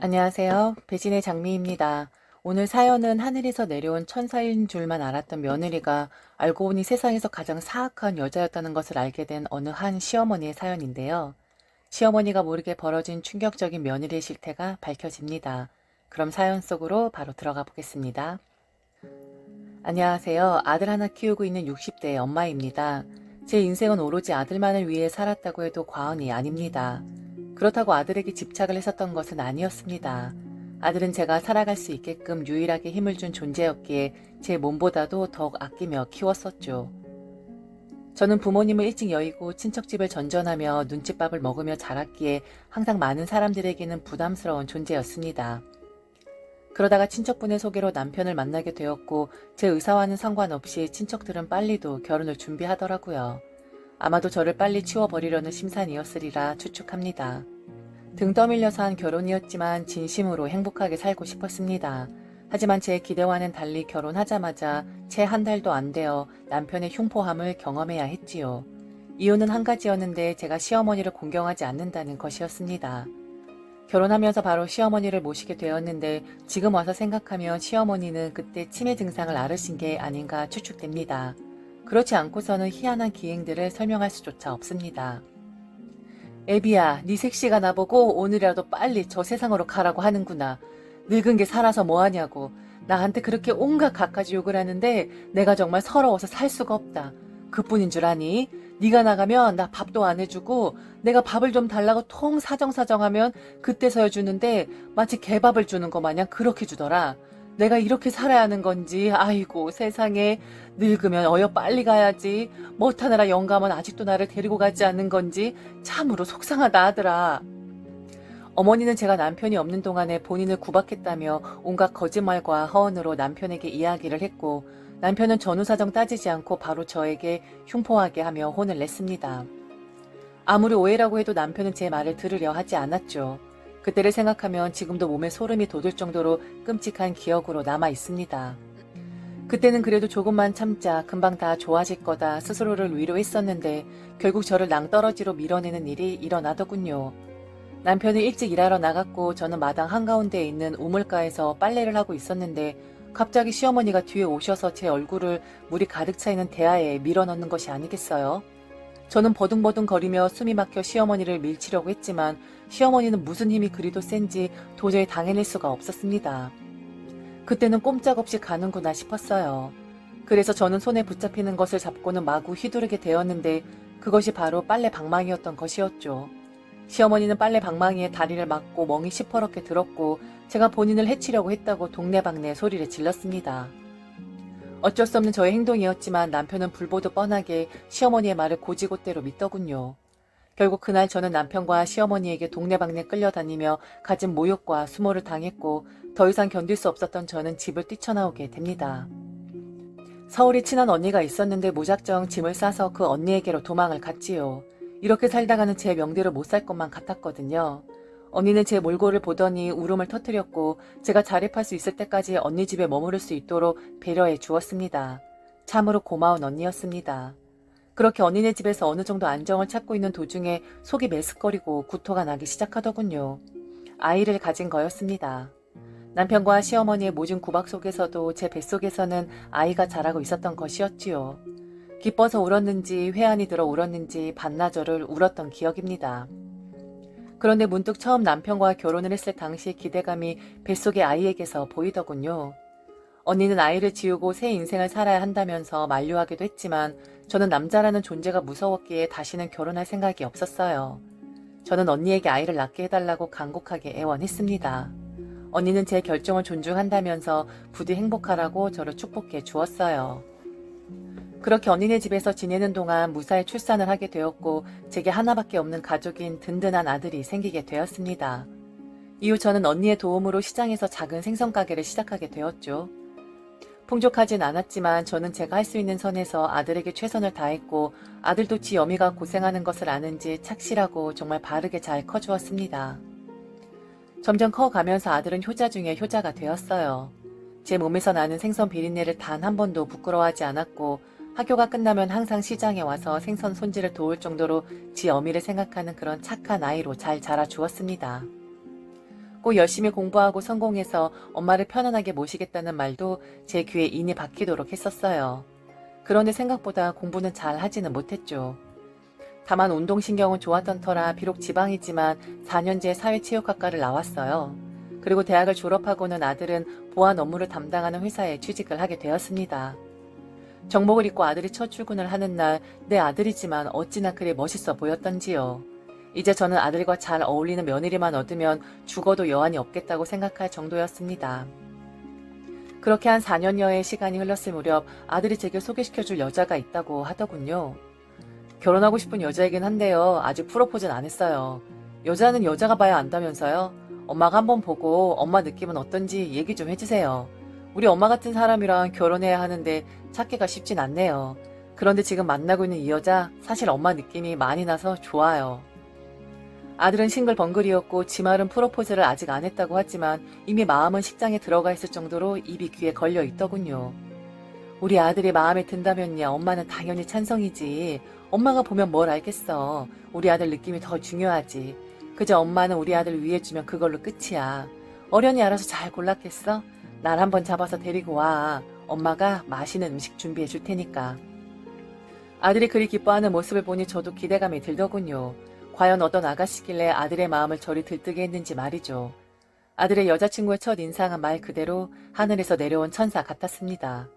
안녕하세요. 배신의 장미입니다. 오늘 사연은 하늘에서 내려온 천사인 줄만 알았던 며느리가 알고 보니 세상에서 가장 사악한 여자였다는 것을 알게 된 어느 한 시어머니의 사연인데요. 시어머니가 모르게 벌어진 충격적인 며느리의 실태가 밝혀집니다. 그럼 사연 속으로 바로 들어가 보겠습니다. 안녕하세요. 아들 하나 키우고 있는 60대 엄마입니다. 제 인생은 오로지 아들만을 위해 살았다고 해도 과언이 아닙니다. 그렇다고 아들에게 집착을 했었던 것은 아니었습니다. 아들은 제가 살아갈 수 있게끔 유일하게 힘을 준 존재였기에 제 몸보다도 더욱 아끼며 키웠었죠. 저는 부모님을 일찍 여의고 친척집을 전전하며 눈칫밥을 먹으며 자랐기에 항상 많은 사람들에게는 부담스러운 존재였습니다. 그러다가 친척분의 소개로 남편을 만나게 되었고 제 의사와는 상관없이 친척들은 빨리도 결혼을 준비하더라고요. 아마도 저를 빨리 치워버리려는 심산이었으리라 추측합니다. 등 떠밀려서 한 결혼이었지만 진심으로 행복하게 살고 싶었습니다. 하지만 제 기대와는 달리 결혼하자마자 채 한 달도 안 되어 남편의 흉포함을 경험해야 했지요. 이유는 한 가지였는데 제가 시어머니를 공경하지 않는다는 것이었습니다. 결혼하면서 바로 시어머니를 모시게 되었는데 지금 와서 생각하면 시어머니는 그때 치매 증상을 앓으신 게 아닌가 추측됩니다. 그렇지 않고서는 희한한 기행들을 설명할 수조차 없습니다. 애비야, 네 색시가 나보고 오늘이라도 빨리 저 세상으로 가라고 하는구나. 늙은 게 살아서 뭐하냐고. 나한테 그렇게 온갖 갖가지 욕을 하는데 내가 정말 서러워서 살 수가 없다. 그뿐인 줄 아니? 네가 나가면 나 밥도 안 해주고 내가 밥을 좀 달라고 통 사정사정하면 그때서야 주는데 마치 개밥을 주는 것 마냥 그렇게 주더라. 내가 이렇게 살아야 하는 건지 아이고 세상에 늙으면 어여 빨리 가야지 못하느라 영감은 아직도 나를 데리고 가지 않는 건지 참으로 속상하다 하더라. 어머니는 제가 남편이 없는 동안에 본인을 구박했다며 온갖 거짓말과 허언으로 남편에게 이야기를 했고 남편은 전후사정 따지지 않고 바로 저에게 흉포하게 하며 혼을 냈습니다. 아무리 오해라고 해도 남편은 제 말을 들으려 하지 않았죠. 그때를 생각하면 지금도 몸에 소름이 돋을 정도로 끔찍한 기억으로 남아 있습니다. 그때는 그래도 조금만 참자 금방 다 좋아질 거다 스스로를 위로했었는데 결국 저를 낭떠러지로 밀어내는 일이 일어나더군요. 남편은 일찍 일하러 나갔고 저는 마당 한가운데에 있는 우물가에서 빨래를 하고 있었는데 갑자기 시어머니가 뒤에 오셔서 제 얼굴을 물이 가득 차 있는 대야에 밀어넣는 것이 아니겠어요? 저는 버둥버둥 거리며 숨이 막혀 시어머니를 밀치려고 했지만 시어머니는 무슨 힘이 그리도 센지 도저히 당해낼 수가 없었습니다. 그때는 꼼짝없이 가는구나 싶었어요. 그래서 저는 손에 붙잡히는 것을 잡고는 마구 휘두르게 되었는데 그것이 바로 빨래 방망이였던 것이었죠. 시어머니는 빨래 방망이에 다리를 맞고 멍이 시퍼렇게 들었고 제가 본인을 해치려고 했다고 동네방네 소리를 질렀습니다. 어쩔 수 없는 저의 행동이었지만 남편은 불보듯 뻔하게 시어머니의 말을 고지고대로 믿더군요. 결국 그날 저는 남편과 시어머니에게 동네방네 끌려다니며 갖은 모욕과 수모를 당했고 더 이상 견딜 수 없었던 저는 집을 뛰쳐나오게 됩니다. 서울에 친한 언니가 있었는데 무작정 짐을 싸서 그 언니에게로 도망을 갔지요. 이렇게 살다가는 제 명대로 못 살 것만 같았거든요. 언니는 제 몰골을 보더니 울음을 터뜨렸고 제가 자립할 수 있을 때까지 언니 집에 머무를 수 있도록 배려해 주었습니다. 참으로 고마운 언니였습니다. 그렇게 언니네 집에서 어느 정도 안정을 찾고 있는 도중에 속이 메스꺼리고 구토가 나기 시작하더군요. 아이를 가진 거였습니다. 남편과 시어머니의 모진 구박 속에서도 제 뱃속에서는 아이가 자라고 있었던 것이었지요. 기뻐서 울었는지 회한이 들어 울었는지 반나절을 울었던 기억입니다. 그런데 문득 처음 남편과 결혼을 했을 당시 기대감이 뱃속의 아이에게서 보이더군요. 언니는 아이를 지우고 새 인생을 살아야 한다면서 만류하기도 했지만 저는 남자라는 존재가 무서웠기에 다시는 결혼할 생각이 없었어요. 저는 언니에게 아이를 낳게 해달라고 간곡하게 애원했습니다. 언니는 제 결정을 존중한다면서 부디 행복하라고 저를 축복해 주었어요. 그렇게 언니네 집에서 지내는 동안 무사히 출산을 하게 되었고 제게 하나밖에 없는 가족인 든든한 아들이 생기게 되었습니다. 이후 저는 언니의 도움으로 시장에서 작은 생선 가게를 시작하게 되었죠. 풍족하진 않았지만 저는 제가 할 수 있는 선에서 아들에게 최선을 다했고 아들도 지 어미가 고생하는 것을 아는지 착실하고 정말 바르게 잘 커주었습니다. 점점 커가면서 아들은 효자 중에 효자가 되었어요. 제 몸에서 나는 생선 비린내를 단 한 번도 부끄러워하지 않았고 학교가 끝나면 항상 시장에 와서 생선 손질을 도울 정도로 지 어미를 생각하는 그런 착한 아이로 잘 자라주었습니다. 꼭 열심히 공부하고 성공해서 엄마를 편안하게 모시겠다는 말도 제 귀에 인이 박히도록 했었어요. 그런데 생각보다 공부는 잘 하지는 못했죠. 다만 운동신경은 좋았던 터라 비록 지방이지만 4년제 사회체육학과를 나왔어요. 그리고 대학을 졸업하고는 아들은 보안 업무를 담당하는 회사에 취직을 하게 되었습니다. 정복을 입고 아들이 첫 출근을 하는 날 내 아들이지만 어찌나 그리 멋있어 보였던지요. 이제 저는 아들과 잘 어울리는 며느리만 얻으면 죽어도 여한이 없겠다고 생각할 정도였습니다. 그렇게 한 4년여의 시간이 흘렀을 무렵 아들이 제게 소개시켜줄 여자가 있다고 하더군요. 결혼하고 싶은 여자이긴 한데요. 아직 프로포즈는 안 했어요. 여자는 여자가 봐야 안다면서요. 엄마가 한번 보고 엄마 느낌은 어떤지 얘기 좀 해주세요. 우리 엄마 같은 사람이랑 결혼해야 하는데 찾기가 쉽진 않네요. 그런데 지금 만나고 있는 이 여자 사실 엄마 느낌이 많이 나서 좋아요. 아들은 싱글벙글이었고 지 말은 프로포즈를 아직 안 했다고 하지만 이미 마음은 식장에 들어가 있을 정도로 입이 귀에 걸려 있더군요. 우리 아들이 마음에 든다면야 엄마는 당연히 찬성이지. 엄마가 보면 뭘 알겠어. 우리 아들 느낌이 더 중요하지. 그저 엄마는 우리 아들 위해주면 그걸로 끝이야. 어련히 알아서 잘 골랐겠어? 날 한번 잡아서 데리고 와. 엄마가 맛있는 음식 준비해 줄 테니까. 아들이 그리 기뻐하는 모습을 보니 저도 기대감이 들더군요. 과연 어떤 아가씨길래 아들의 마음을 저리 들뜨게 했는지 말이죠. 아들의 여자친구의 첫 인상은 말 그대로 하늘에서 내려온 천사 같았습니다.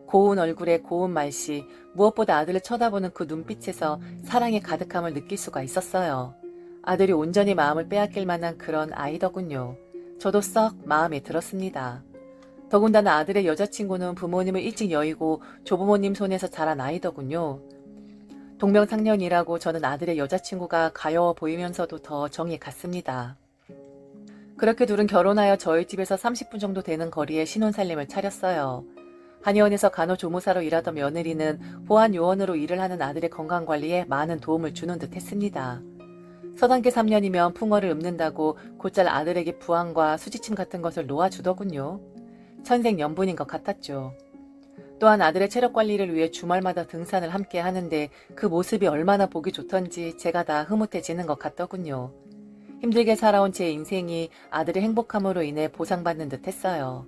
고운 얼굴에 고운 말씨, 무엇보다 아들을 쳐다보는 그 눈빛에서 사랑의 가득함을 느낄 수가 있었어요. 아들이 온전히 마음을 빼앗길 만한 그런 아이더군요. 저도 썩 마음에 들었습니다. 더군다나 아들의 여자친구는 부모님을 일찍 여의고 조부모님 손에서 자란 아이더군요. 동명상련이라고 저는 아들의 여자친구가 가여워 보이면서도 더 정이 갔습니다. 그렇게 둘은 결혼하여 저희 집에서 30분 정도 되는 거리에 신혼살림을 차렸어요. 한의원에서 간호조무사로 일하던 며느리는 보안요원으로 일을 하는 아들의 건강관리에 많은 도움을 주는 듯 했습니다. 서당계 3년이면 풍어를 읊는다고 곧잘 아들에게 부항과 수지침 같은 것을 놓아주더군요. 천생연분인 것 같았죠. 또한 아들의 체력 관리를 위해 주말마다 등산을 함께 하는데 그 모습이 얼마나 보기 좋던지 제가 다 흐뭇해지는 것 같더군요. 힘들게 살아온 제 인생이 아들의 행복함으로 인해 보상받는 듯 했어요.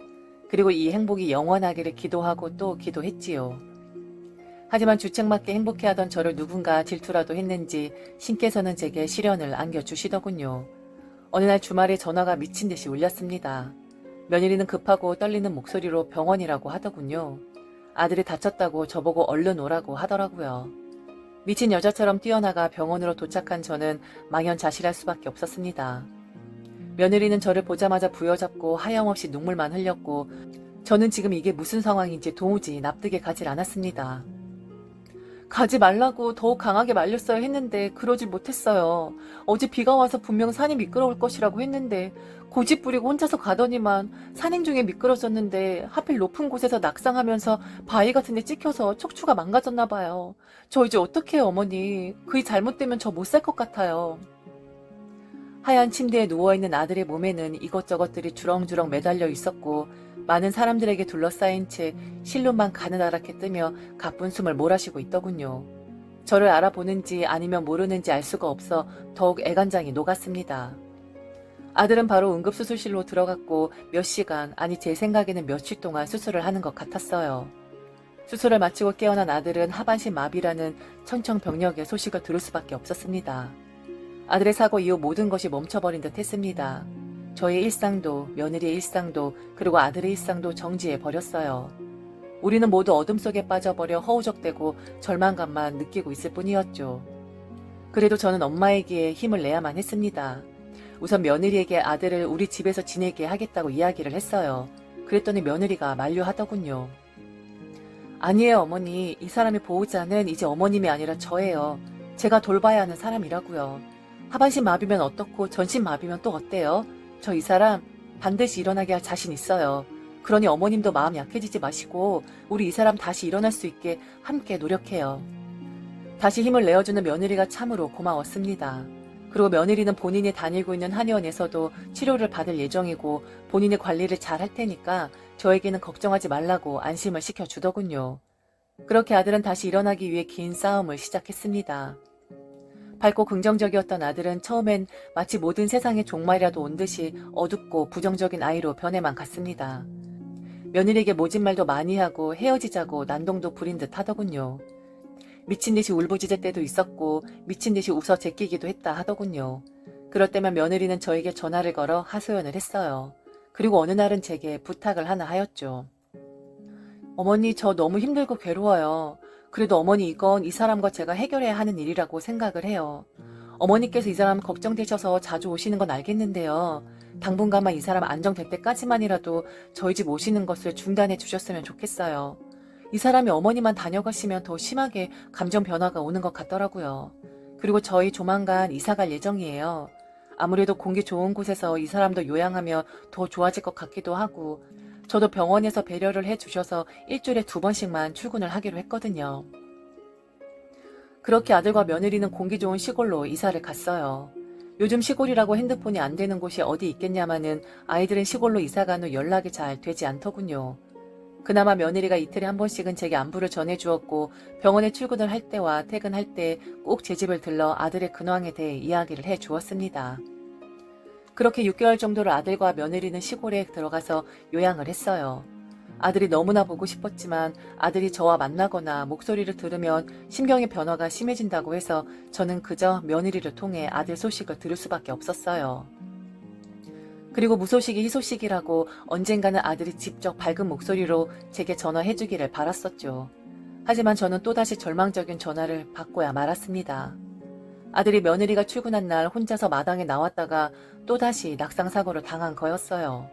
그리고 이 행복이 영원하기를 기도하고 또 기도했지요. 하지만 주책맞게 행복해하던 저를 누군가 질투라도 했는지 신께서는 제게 시련을 안겨주시더군요. 어느 날 주말에 전화가 미친 듯이 울렸습니다. 며느리는 급하고 떨리는 목소리로 병원이라고 하더군요. 아들이 다쳤다고 저보고 얼른 오라고 하더라고요. 미친 여자처럼 뛰어나가 병원으로 도착한 저는 망연자실할 수밖에 없었습니다. 며느리는 저를 보자마자 부여잡고 하염없이 눈물만 흘렸고 저는 지금 이게 무슨 상황인지 도무지 납득이 가질 않았습니다. 가지 말라고 더욱 강하게 말렸어야 했는데 그러질 못했어요. 어제 비가 와서 분명 산이 미끄러울 것이라고 했는데 고집 부리고 혼자서 가더니만 산행 중에 미끄러졌는데 하필 높은 곳에서 낙상하면서 바위 같은 데 찍혀서 척추가 망가졌나 봐요. 저 이제 어떡해요, 어머니. 그이 잘못되면 저 못 살 것 같아요. 하얀 침대에 누워있는 아들의 몸에는 이것저것들이 주렁주렁 매달려 있었고 많은 사람들에게 둘러싸인 채 실눈만 가느다랗게 뜨며 가쁜 숨을 몰아쉬고 있더군요. 저를 알아보는지 아니면 모르는지 알 수가 없어 더욱 애간장이 녹았습니다. 아들은 바로 응급수술실로 들어갔고 몇 시간, 아니 제 생각에는 며칠 동안 수술을 하는 것 같았어요. 수술을 마치고 깨어난 아들은 하반신 마비라는 청청병력의 소식을 들을 수밖에 없었습니다. 아들의 사고 이후 모든 것이 멈춰버린 듯 했습니다. 저의 일상도, 며느리의 일상도, 그리고 아들의 일상도 정지해 버렸어요. 우리는 모두 어둠 속에 빠져버려 허우적대고 절망감만 느끼고 있을 뿐이었죠. 그래도 저는 엄마에게 힘을 내야만 했습니다. 우선 며느리에게 아들을 우리 집에서 지내게 하겠다고 이야기를 했어요. 그랬더니 며느리가 만류하더군요. 아니에요, 어머니. 이 사람의 보호자는 이제 어머님이 아니라 저예요. 제가 돌봐야 하는 사람이라고요. 하반신 마비면 어떻고 전신 마비면 또 어때요? 저 이 사람 반드시 일어나게 할 자신 있어요. 그러니 어머님도 마음 약해지지 마시고 우리 이 사람 다시 일어날 수 있게 함께 노력해요. 다시 힘을 내어주는 며느리가 참으로 고마웠습니다. 그리고 며느리는 본인이 다니고 있는 한의원에서도 치료를 받을 예정이고 본인의 관리를 잘 할 테니까 저에게는 걱정하지 말라고 안심을 시켜주더군요. 그렇게 아들은 다시 일어나기 위해 긴 싸움을 시작했습니다. 밝고 긍정적이었던 아들은 처음엔 마치 모든 세상의 종말이라도 온 듯이 어둡고 부정적인 아이로 변해만 갔습니다. 며느리에게 모진 말도 많이 하고 헤어지자고 난동도 부린 듯 하더군요. 미친 듯이 울부짖을 때도 있었고 미친 듯이 웃어 제끼기도 했다 하더군요. 그럴 때면 며느리는 저에게 전화를 걸어 하소연을 했어요. 그리고 어느 날은 제게 부탁을 하나 하였죠. 어머니, 저 너무 힘들고 괴로워요. 그래도 어머니, 이건 이 사람과 제가 해결해야 하는 일이라고 생각을 해요. 어머니께서 이 사람 걱정되셔서 자주 오시는 건 알겠는데요. 당분간만 이 사람 안정될 때까지만이라도 저희 집 오시는 것을 중단해 주셨으면 좋겠어요. 이 사람이 어머니만 다녀가시면 더 심하게 감정 변화가 오는 것 같더라고요. 그리고 저희 조만간 이사 갈 예정이에요. 아무래도 공기 좋은 곳에서 이 사람도 요양하면 더 좋아질 것 같기도 하고, 저도 병원에서 배려를 해주셔서 일주일에 2번씩만 출근을 하기로 했거든요. 그렇게 아들과 며느리는 공기 좋은 시골로 이사를 갔어요. 요즘 시골이라고 핸드폰이 안 되는 곳이 어디 있겠냐마는 아이들은 시골로 이사 간 후 연락이 잘 되지 않더군요. 그나마 며느리가 이틀에 한 번씩은 제게 안부를 전해주었고 병원에 출근을 할 때와 퇴근할 때 꼭 제 집을 들러 아들의 근황에 대해 이야기를 해주었습니다. 그렇게 6개월 정도를 아들과 며느리는 시골에 들어가서 요양을 했어요. 아들이 너무나 보고 싶었지만 아들이 저와 만나거나 목소리를 들으면 심경의 변화가 심해진다고 해서 저는 그저 며느리를 통해 아들 소식을 들을 수밖에 없었어요. 그리고 무소식이 희소식이라고 언젠가는 아들이 직접 밝은 목소리로 제게 전화해주기를 바랐었죠. 하지만 저는 또다시 절망적인 전화를 받고야 말았습니다. 아들이 며느리가 출근한 날 혼자서 마당에 나왔다가 또다시 낙상사고를 당한 거였어요.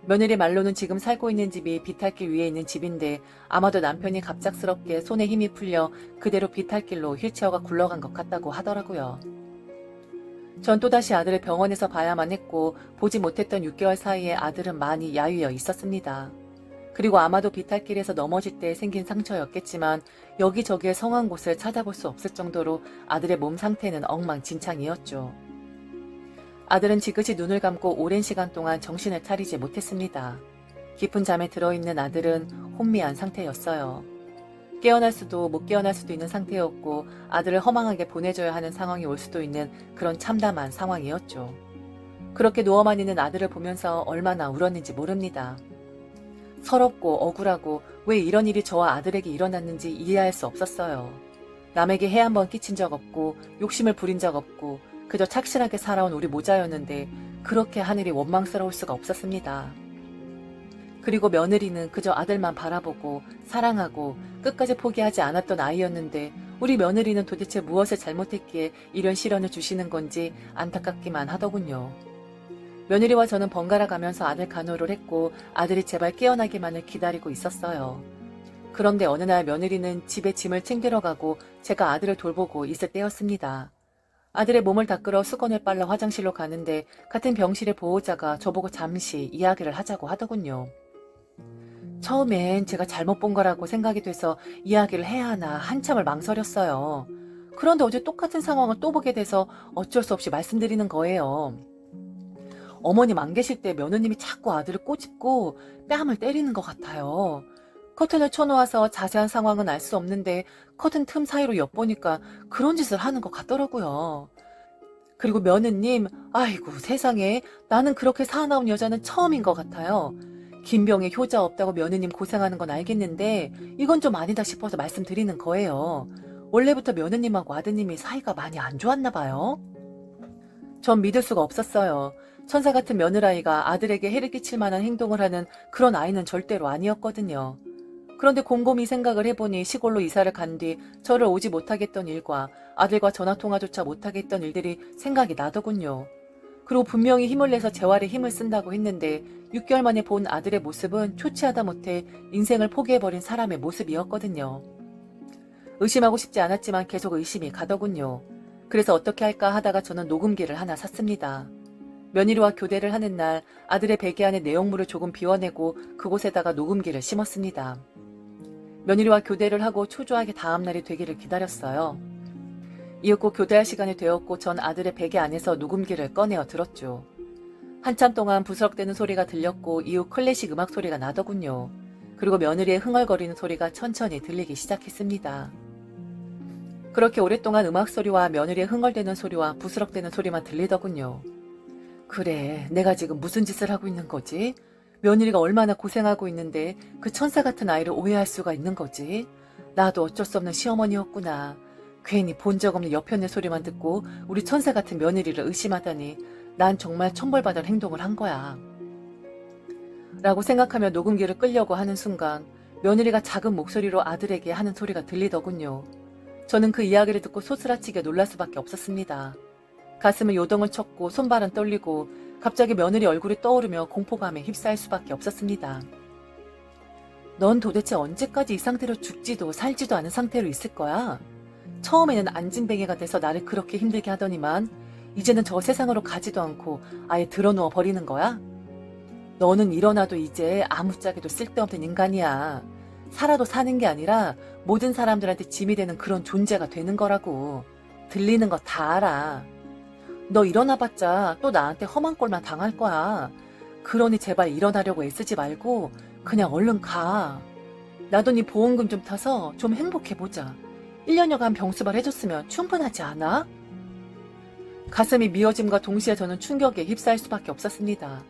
며느리 말로는 지금 살고 있는 집이 비탈길 위에 있는 집인데 아마도 남편이 갑작스럽게 손에 힘이 풀려 그대로 비탈길로 휠체어가 굴러간 것 같다고 하더라고요. 전 또다시 아들을 병원에서 봐야만 했고 보지 못했던 6개월 사이에 아들은 많이 야위어 있었습니다. 그리고 아마도 비탈길에서 넘어질 때 생긴 상처였겠지만 여기저기에 성한 곳을 찾아볼 수 없을 정도로 아들의 몸 상태는 엉망진창이었죠. 아들은 지그시 눈을 감고 오랜 시간 동안 정신을 차리지 못했습니다. 깊은 잠에 들어있는 아들은 혼미한 상태였어요. 깨어날 수도 못 깨어날 수도 있는 상태였고 아들을 허망하게 보내줘야 하는 상황이 올 수도 있는 그런 참담한 상황이었죠. 그렇게 누워만 있는 아들을 보면서 얼마나 울었는지 모릅니다. 서럽고 억울하고 왜 이런 일이 저와 아들에게 일어났는지 이해할 수 없었어요. 남에게 해 한 번 끼친 적 없고 욕심을 부린 적 없고 그저 착실하게 살아온 우리 모자였는데 그렇게 하늘이 원망스러울 수가 없었습니다. 그리고 며느리는 그저 아들만 바라보고 사랑하고 끝까지 포기하지 않았던 아이였는데 우리 며느리는 도대체 무엇을 잘못했기에 이런 시련을 주시는 건지 안타깝기만 하더군요. 며느리와 저는 번갈아 가면서 아들 간호를 했고 아들이 제발 깨어나기만을 기다리고 있었어요. 그런데 어느 날 며느리는 집에 짐을 챙기러 가고 제가 아들을 돌보고 있을 때였습니다. 아들의 몸을 닦으러 수건을 빨러 화장실로 가는데 같은 병실의 보호자가 저보고 잠시 이야기를 하자고 하더군요. 처음엔 제가 잘못 본 거라고 생각이 돼서 이야기를 해야 하나 한참을 망설였어요. 그런데 어제 똑같은 상황을 또 보게 돼서 어쩔 수 없이 말씀드리는 거예요. 어머님 안 계실 때 며느님이 자꾸 아들을 꼬집고 뺨을 때리는 것 같아요. 커튼을 쳐놓아서 자세한 상황은 알 수 없는데 커튼 틈 사이로 엿보니까 그런 짓을 하는 것 같더라고요. 그리고 며느님, 아이고 세상에 나는 그렇게 사나운 여자는 처음인 것 같아요. 김병에 효자 없다고 며느님 고생하는 건 알겠는데 이건 좀 아니다 싶어서 말씀드리는 거예요. 원래부터 며느님하고 아드님이 사이가 많이 안 좋았나 봐요. 전 믿을 수가 없었어요. 천사 같은 며느라이가 아들에게 해를 끼칠 만한 행동을 하는 그런 아이는 절대로 아니었거든요. 그런데 곰곰이 생각을 해보니 시골로 이사를 간 뒤 저를 오지 못하게 했던 일과 아들과 전화통화조차 못하게 했던 일들이 생각이 나더군요. 그리고 분명히 힘을 내서 재활에 힘을 쓴다고 했는데 6개월 만에 본 아들의 모습은 초췌하다 못해 인생을 포기해버린 사람의 모습이었거든요. 의심하고 싶지 않았지만 계속 의심이 가더군요. 그래서 어떻게 할까 하다가 저는 녹음기를 하나 샀습니다. 며느리와 교대를 하는 날 아들의 베개 안에 내용물을 조금 비워내고 그곳에다가 녹음기를 심었습니다. 며느리와 교대를 하고 초조하게 다음날이 되기를 기다렸어요. 이윽고 교대할 시간이 되었고 전 아들의 베개 안에서 녹음기를 꺼내어 들었죠. 한참 동안 부스럭대는 소리가 들렸고 이후 클래식 음악 소리가 나더군요. 그리고 며느리의 흥얼거리는 소리가 천천히 들리기 시작했습니다. 그렇게 오랫동안 음악 소리와 며느리의 흥얼대는 소리와 부스럭대는 소리만 들리더군요. 그래, 내가 지금 무슨 짓을 하고 있는 거지? 며느리가 얼마나 고생하고 있는데 그 천사 같은 아이를 오해할 수가 있는 거지? 나도 어쩔 수 없는 시어머니였구나. 괜히 본 적 없는 옆편의 소리만 듣고 우리 천사 같은 며느리를 의심하다니 난 정말 천벌받을 행동을 한 거야. 라고 생각하며 녹음기를 끄려고 하는 순간 며느리가 작은 목소리로 아들에게 하는 소리가 들리더군요. 저는 그 이야기를 듣고 소스라치게 놀랄 수밖에 없었습니다. 가슴을 요동을 쳤고 손발은 떨리고 갑자기 며느리 얼굴이 떠오르며 공포감에 휩싸일 수밖에 없었습니다. 넌 도대체 언제까지 이 상태로 죽지도 살지도 않은 상태로 있을 거야? 처음에는 안진뱅이가 돼서 나를 그렇게 힘들게 하더니만 이제는 저 세상으로 가지도 않고 아예 드러누워 버리는 거야? 너는 일어나도 이제 아무짝에도 쓸데없는 인간이야. 살아도 사는 게 아니라 모든 사람들한테 짐이 되는 그런 존재가 되는 거라고. 들리는 거 다 알아. 너 일어나봤자 또 나한테 험한 꼴만 당할 거야. 그러니 제발 일어나려고 애쓰지 말고 그냥 얼른 가. 나도 네 보험금 좀 타서 좀 행복해보자. 1년여간 병수발 해줬으면 충분하지 않아? 가슴이 미어짐과 동시에 저는 충격에 휩싸일 수밖에 없었습니다.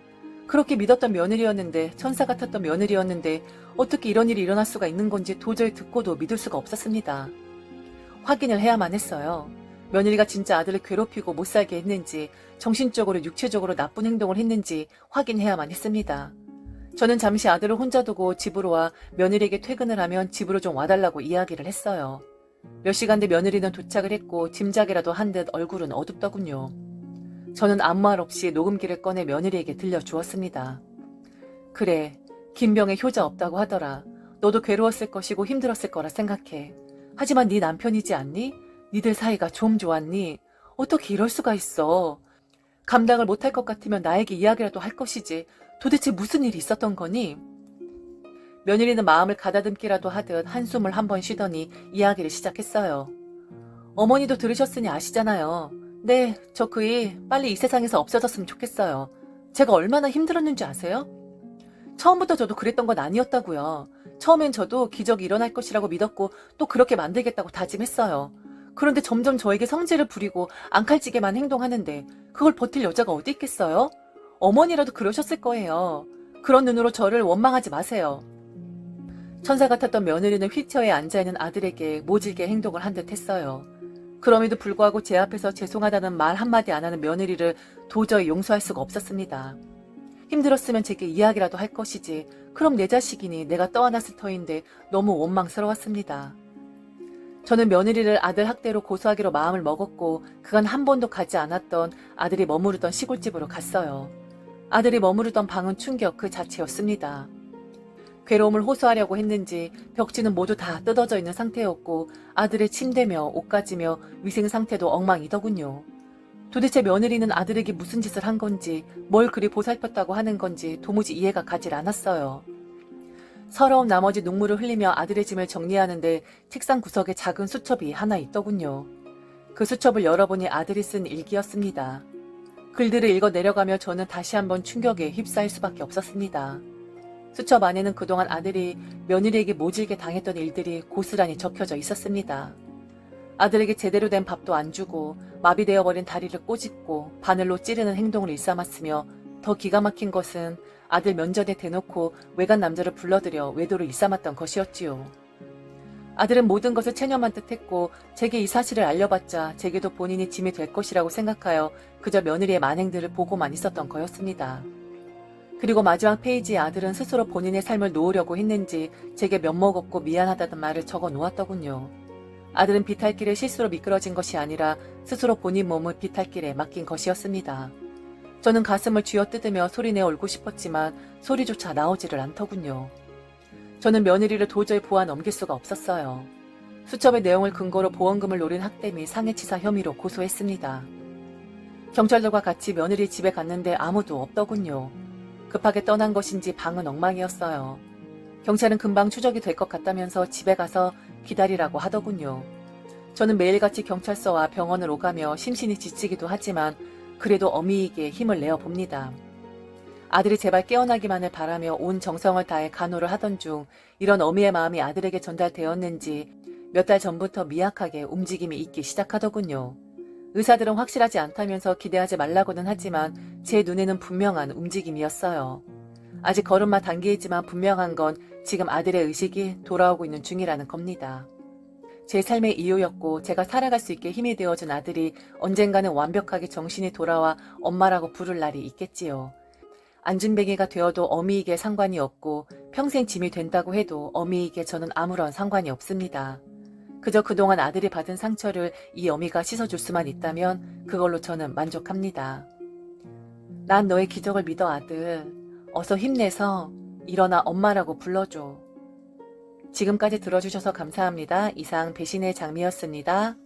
그렇게 믿었던 며느리였는데, 천사 같았던 며느리였는데 어떻게 이런 일이 일어날 수가 있는 건지 도저히 듣고도 믿을 수가 없었습니다. 확인을 해야만 했어요. 며느리가 진짜 아들을 괴롭히고 못살게 했는지, 정신적으로 육체적으로 나쁜 행동을 했는지 확인해야만 했습니다. 저는 잠시 아들을 혼자 두고 집으로 와 며느리에게 퇴근을 하면 집으로 좀 와달라고 이야기를 했어요. 몇 시간 뒤 며느리는 도착을 했고 짐작이라도 한 듯 얼굴은 어둡더군요. 저는 아무 말 없이 녹음기를 꺼내 며느리에게 들려주었습니다. 그래, 김병에 효자 없다고 하더라. 너도 괴로웠을 것이고 힘들었을 거라 생각해. 하지만 네 남편이지 않니? 니들 사이가 좀 좋았니? 어떻게 이럴 수가 있어? 감당을 못할 것 같으면 나에게 이야기라도 할 것이지. 도대체 무슨 일이 있었던 거니? 며느리는 마음을 가다듬기라도 하듯 한숨을 한 번 쉬더니 이야기를 시작했어요. 어머니도 들으셨으니 아시잖아요. 네, 저 그이 빨리 이 세상에서 없어졌으면 좋겠어요. 제가 얼마나 힘들었는지 아세요? 처음부터 저도 그랬던 건 아니었다고요. 처음엔 저도 기적이 일어날 것이라고 믿었고 또 그렇게 만들겠다고 다짐했어요. 그런데 점점 저에게 성질을 부리고 앙칼지게만 행동하는데 그걸 버틸 여자가 어디 있겠어요? 어머니라도 그러셨을 거예요. 그런 눈으로 저를 원망하지 마세요. 천사 같았던 며느리는 휠체어에 앉아있는 아들에게 모질게 행동을 한 듯 했어요. 그럼에도 불구하고 제 앞에서 죄송하다는 말 한마디 안 하는 며느리를 도저히 용서할 수가 없었습니다. 힘들었으면 제게 이야기라도 할 것이지. 그럼 내 자식이니 내가 떠안았을 터인데 너무 원망스러웠습니다. 저는 며느리를 아들 학대로 고소하기로 마음을 먹었고 그간 한 번도 가지 않았던 아들이 머무르던 시골집으로 갔어요. 아들이 머무르던 방은 충격 그 자체였습니다. 괴로움을 호소하려고 했는지 벽지는 모두 다 뜯어져 있는 상태였고 아들의 침대며 옷가지며 위생 상태도 엉망이더군요. 도대체 며느리는 아들에게 무슨 짓을 한 건지 뭘 그리 보살폈다고 하는 건지 도무지 이해가 가질 않았어요. 서러운 나머지 눈물을 흘리며 아들의 짐을 정리하는데 책상 구석에 작은 수첩이 하나 있더군요. 그 수첩을 열어보니 아들이 쓴 일기였습니다. 글들을 읽어 내려가며 저는 다시 한번 충격에 휩싸일 수밖에 없었습니다. 수첩 안에는 그동안 아들이 며느리에게 모질게 당했던 일들이 고스란히 적혀져 있었습니다. 아들에게 제대로 된 밥도 안 주고 마비되어 버린 다리를 꼬집고 바늘로 찌르는 행동을 일삼았으며 더 기가 막힌 것은 아들 면전에 대놓고 외간 남자를 불러들여 외도를 일삼았던 것이었지요. 아들은 모든 것을 체념한 듯했고 제게 이 사실을 알려봤자 제게도 본인이 짐이 될 것이라고 생각하여 그저 며느리의 만행들을 보고만 있었던 거였습니다. 그리고 마지막 페이지에 아들은 스스로 본인의 삶을 놓으려고 했는지 제게 면목 없고 미안하다는 말을 적어 놓았더군요. 아들은 비탈길에 실수로 미끄러진 것이 아니라 스스로 본인 몸을 비탈길에 맡긴 것이었습니다. 저는 가슴을 쥐어뜯으며 소리내어 울고 싶었지만 소리조차 나오지를 않더군요. 저는 며느리를 도저히 보아 넘길 수가 없었어요. 수첩의 내용을 근거로 보험금을 노린 학대 및 상해치사 혐의로 고소했습니다. 경찰들과 같이 며느리 집에 갔는데 아무도 없더군요. 급하게 떠난 것인지 방은 엉망이었어요. 경찰은 금방 추적이 될 것 같다면서 집에 가서 기다리라고 하더군요. 저는 매일같이 경찰서와 병원을 오가며 심신이 지치기도 하지만 그래도 어미에게 힘을 내어 봅니다. 아들이 제발 깨어나기만을 바라며 온 정성을 다해 간호를 하던 중 이런 어미의 마음이 아들에게 전달되었는지 몇 달 전부터 미약하게 움직임이 있기 시작하더군요. 의사들은 확실하지 않다면서 기대하지 말라고는 하지만 제 눈에는 분명한 움직임이었어요. 아직 걸음마 단계이지만 분명한 건 지금 아들의 의식이 돌아오고 있는 중이라는 겁니다. 제 삶의 이유였고 제가 살아갈 수 있게 힘이 되어준 아들이 언젠가는 완벽하게 정신이 돌아와 엄마라고 부를 날이 있겠지요. 안준뱅이가 되어도 어미에게 상관이 없고 평생 짐이 된다고 해도 어미에게 저는 아무런 상관이 없습니다. 그저 그동안 아들이 받은 상처를 이 어미가 씻어줄 수만 있다면 그걸로 저는 만족합니다. 난 너의 기적을 믿어 아들. 어서 힘내서 일어나 엄마라고 불러줘. 지금까지 들어주셔서 감사합니다. 이상 배신의 장미였습니다.